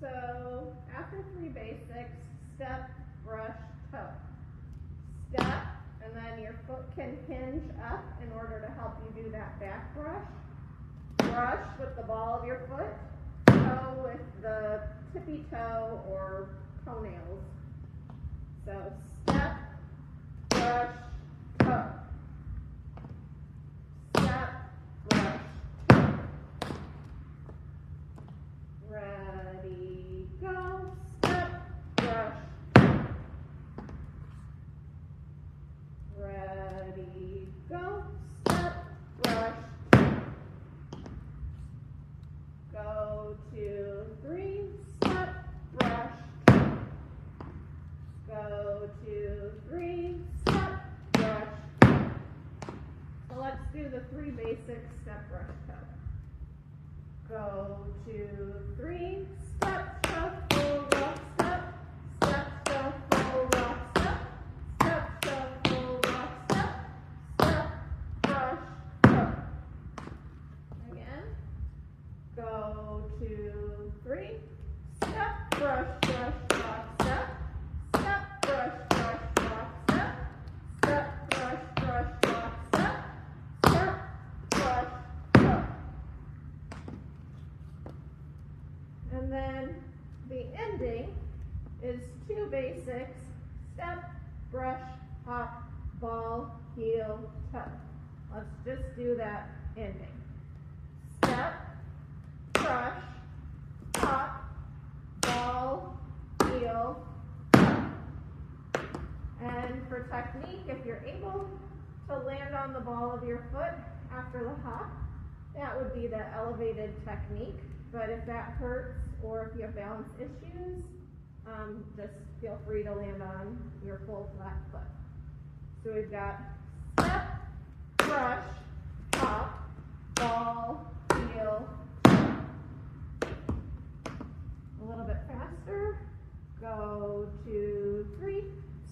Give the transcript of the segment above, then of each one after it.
So after 3 basics, step, brush, toe. Step, and then your foot can hinge up in order to help you do that back brush. Brush with the ball of your foot. Toe with the tippy toe or toenails. So step, brush, toe. Step, brush, toe. Ready, go. Step, brush, toe. Ready, go. Step, brush, toe. Go, 2, 3. Step, brush, toe. Go, 2, 3. Step, brush, toe. So let's do the 3 basic step, brush, toe. Go, 2, 3. Step, shuffle, rock, step. Step, shuffle, rock, step. Step, shuffle, rock, step. Step, brush, toe. Again. Go, 2, 3. Step, brush, brush, rock, step. Step, brush, brush, rock, step. Step, brush, brush, rock, step. Step, brush, toe. And then the ending is 2 basics. Step, brush, hop, ball, heel, toe. Let's just do that ending. Step, brush, hop, ball, heel, toe. And for technique, if you're able to land on the ball of your foot after the hop, that would be the elevated technique. But if that hurts or if you have balance issues, just feel free to land on your full flat foot. So we've got step, brush, hop, ball, heel, toe. A little bit faster. Go, 2, 3.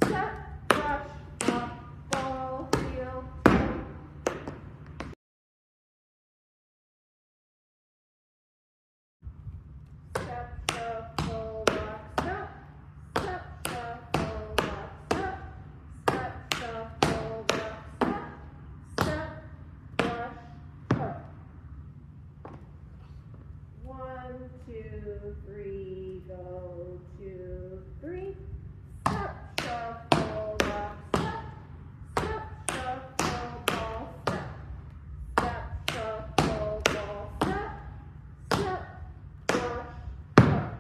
Step, brush, hop, ball, heel, toe. Step, shuffle, rock, step. Step, shuffle, rock, step. Step, shuffle, rock, step. Step, brush, toe. 1, 2, 3, go, 2, 3. Step, shuffle, rock, step. Step, shuffle, ball, step. Step, shuffle, ball, step. Step, brush, toe.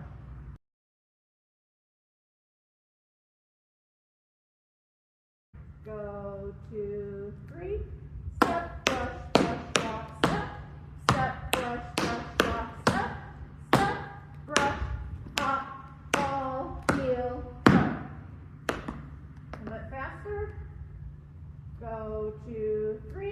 Go, 2, 3. Step, brush, brush, rock, step. Step, brush, brush, rock, step. Step, brush, hop, ball, heel, toe. A bit faster. Go, 2, 3.